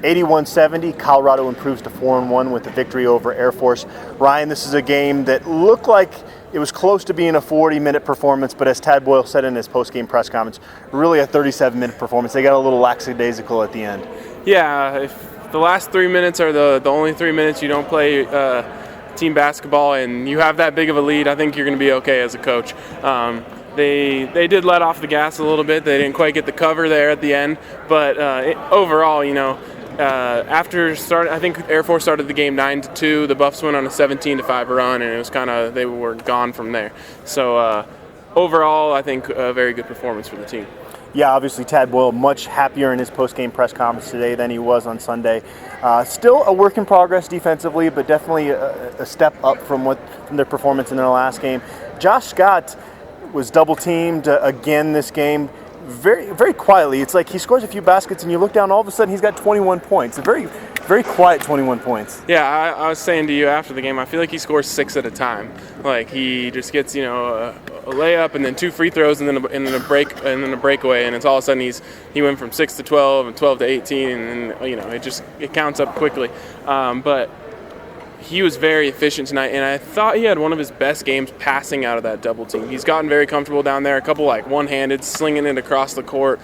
81-70, Colorado improves to 4-1 with the victory over Air Force. Ryan, this is a game that looked like it was close to being a 40-minute performance, but as Tad Boyle said in his post-game press conference, really a 37-minute performance. They got a little lackadaisical at the end. Yeah, if the last 3 minutes are the only 3 minutes you don't play team basketball and you have that big of a lead, I think you're going to be okay as a coach. They did let off the gas a little bit. They didn't quite get the cover there at the end, but overall, after start, I think Air Force started the game 9-2. The Buffs went on a 17-5 run, and it was they were gone from there. So overall, I think a very good performance for the team. Yeah, obviously Tad Boyle much happier in his post-game press conference today than he was on Sunday. Still a work in progress defensively, but definitely a step up from their performance in their last game. Josh Scott was double-teamed again this game. Very, very quietly. It's like he scores a few baskets and you look down, all of a sudden he's got 21 points. A very, very quiet 21 points. Yeah, I was saying to you after the game, I feel like he scores 6 at a time. Like he just gets, a layup and then 2 free throws and then a breakaway, and it's all of a sudden he went from 6 to 12 and 12 to 18, and it counts up quickly. But he was very efficient tonight, and I thought he had one of his best games passing out of that double team. He's gotten very comfortable down there, a couple one-handed, slinging it across the court.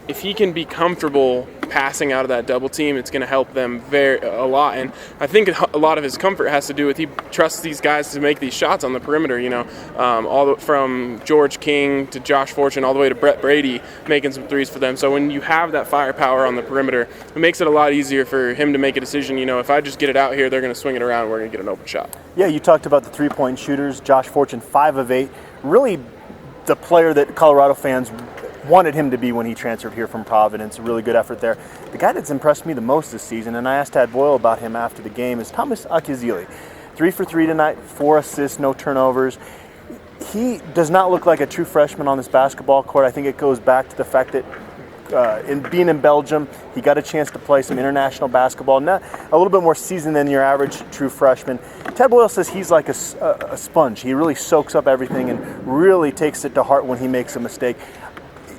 If he can be comfortable passing out of that double team, it's going to help them a lot. And I think a lot of his comfort has to do with he trusts these guys to make these shots on the perimeter. From George King to Josh Fortune all the way to Brett Brady making some threes for them. So when you have that firepower on the perimeter, it makes it a lot easier for him to make a decision. If I just get it out here, they're going to swing it around. We're going to get an open shot. Yeah, you talked about the three-point shooters. Josh Fortune, 5 of 8. Really, the player that Colorado fans wanted him to be when he transferred here from Providence. A really good effort there. The guy that's impressed me the most this season, and I asked Tad Boyle about him after the game, is Thomas Akizili. 3 for 3 tonight, 4 assists, no turnovers. He does not look like a true freshman on this basketball court. I think it goes back to the fact that in being in Belgium, he got a chance to play some international basketball. Not a little bit more seasoned than your average true freshman. Tad Boyle says he's like a sponge. He really soaks up everything and really takes it to heart when he makes a mistake.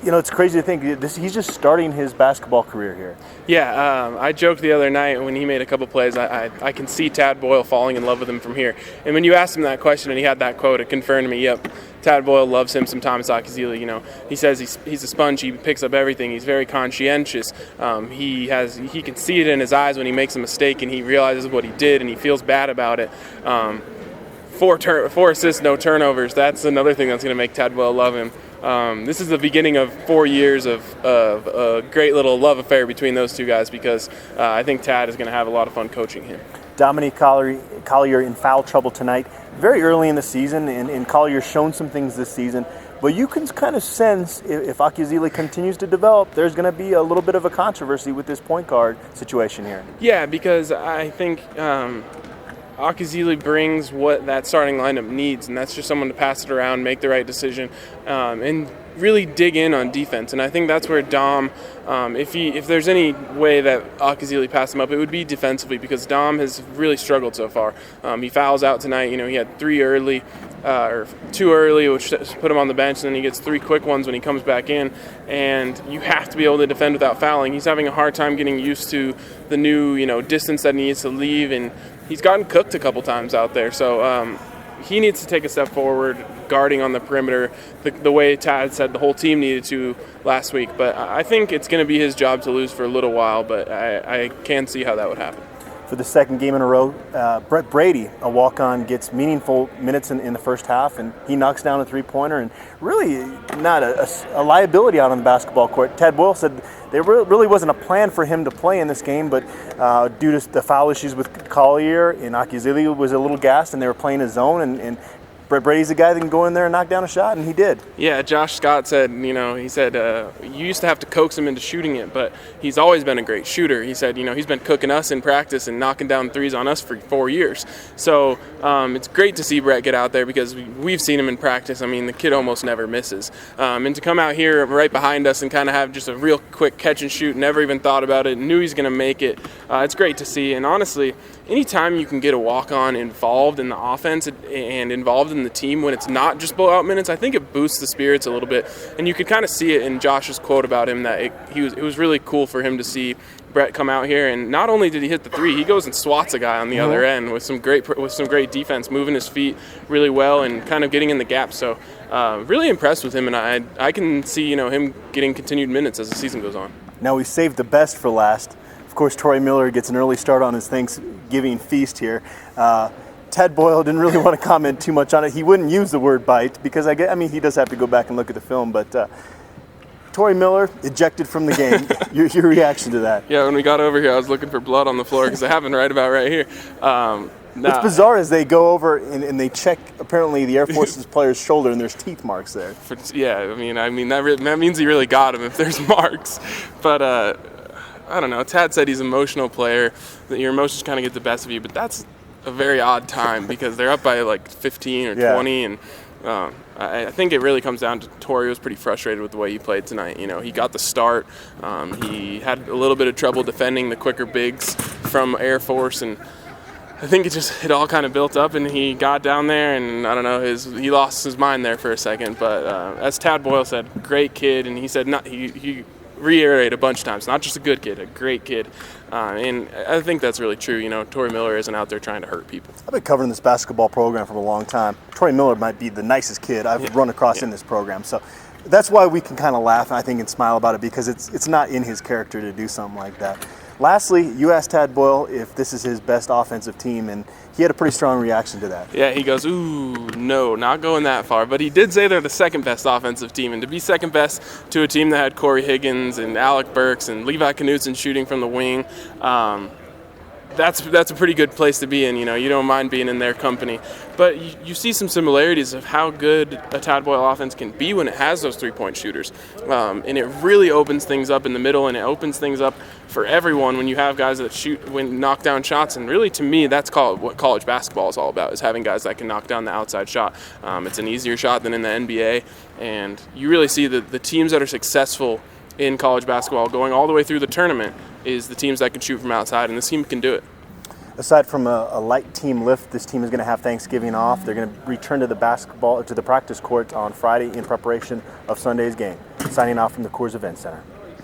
It's crazy to think he's just starting his basketball career here. Yeah, I joked the other night when he made a couple plays, I can see Tad Boyle falling in love with him from here. And when you asked him that question and he had that quote, it confirmed to me, yep, Tad Boyle loves him some Thomas Akizili. He says he's a sponge. He picks up everything. He's very conscientious. He can see it in his eyes when he makes a mistake and he realizes what he did and he feels bad about it. 4 assists, no turnovers. That's another thing that's going to make Tad Boyle love him. This is the beginning of 4 years of a great little love affair between those two guys because I think Tad is going to have a lot of fun coaching him. Dominique Collier in foul trouble tonight. Very early in the season, and Collier's shown some things this season. But you can kind of sense if Akizili continues to develop, there's going to be a little bit of a controversy with this point guard situation here. Yeah, because I think Akizili brings what that starting lineup needs, and that's just someone to pass it around, make the right decision, and really dig in on defense. And I think that's where Dom, if there's any way that Akizili passed him up, it would be defensively because Dom has really struggled so far. He fouls out tonight. He had 3 early, or 2 early, which put him on the bench, and then he gets 3 quick ones when he comes back in. And you have to be able to defend without fouling. He's having a hard time getting used to the new, distance that he needs to leave, and he's gotten cooked a couple times out there. So he needs to take a step forward, guarding on the perimeter, the way Tad said the whole team needed to last week. But I think it's going to be his job to lose for a little while, but I can see how that would happen. For the second game in a row, Brett Brady, a walk-on, gets meaningful minutes in the first half, and he knocks down a three-pointer, and really not a liability out on the basketball court. Tad Boyle said there really wasn't a plan for him to play in this game, but due to the foul issues with Collier and Akizili was a little gassed, and they were playing his zone, and Brett Brady's the guy that can go in there and knock down a shot, and he did. Yeah, Josh Scott said, he said, you used to have to coax him into shooting it, but he's always been a great shooter. He said, he's been cooking us in practice and knocking down threes on us for 4 years. So it's great to see Brett get out there because we've seen him in practice. I mean, the kid almost never misses. And to come out here right behind us and kind of have just a real quick catch and shoot, never even thought about it, knew he's going to make it, it's great to see. And honestly, anytime you can get a walk-on involved in the offense and involved in in the team when it's not just blowout minutes, I think it boosts the spirits a little bit. And you could kind of see it in Josh's quote about him that it was really cool for him to see Brett come out here, and not only did he hit the three, he goes and swats a guy on the other end with some great defense, moving his feet really well and kind of getting in the gap. So really impressed with him, and I can see him getting continued minutes as the season goes on. Now we saved the best for last. Of course, Troy Miller gets an early start on his Thanksgiving feast here. Ted Boyle didn't really want to comment too much on it. He wouldn't use the word bite because he does have to go back and look at the film, but Troy Miller ejected from the game. Your reaction to that? Yeah, when we got over here, I was looking for blood on the floor because it happened right here. What's bizarre is they go over and they check apparently the Air Force's player's shoulder and there's teeth marks there. That means he really got him if there's marks. But I don't know. Tad said he's an emotional player, that your emotions kind of get the best of you, but that's a very odd time because they're up by like 15 or 20, and I think it really comes down to Torrey was pretty frustrated with the way he played tonight. He got the start. He had a little bit of trouble defending the quicker bigs from Air Force, and I think it all kind of built up, and he got down there, and I don't know, he lost his mind there for a second. But as Tad Boyle said, great kid, and he said he reiterated a bunch of times, not just a good kid, a great kid. And I think that's really true. Troy Miller isn't out there trying to hurt people. I've been covering this basketball program for a long time. Troy Miller might be the nicest kid I've run across in this program. So that's why we can kind of laugh, I think, and smile about it, because it's not in his character to do something like that. Lastly, you asked Tad Boyle if this is his best offensive team, and he had a pretty strong reaction to that. Yeah, he goes, ooh, no, not going that far. But he did say they're the second best offensive team, and to be second best to a team that had Corey Higgins and Alec Burks and Levi Knutson shooting from the wing, that's a pretty good place to be in. You don't mind being in their company. But you see some similarities of how good a Tad Boyle offense can be when it has those three-point shooters. And it really opens things up in the middle, and it opens things up for everyone when you have guys that knock down shots. And really, to me, that's what college basketball is all about, is having guys that can knock down the outside shot. It's an easier shot than in the NBA. And you really see the teams that are successful in college basketball going all the way through the tournament is the teams that can shoot from outside, and this team can do it. Aside from a light team lift, this team is going to have Thanksgiving off. They're going to return to the practice court on Friday in preparation of Sunday's game. Signing off from the Coors Event Center.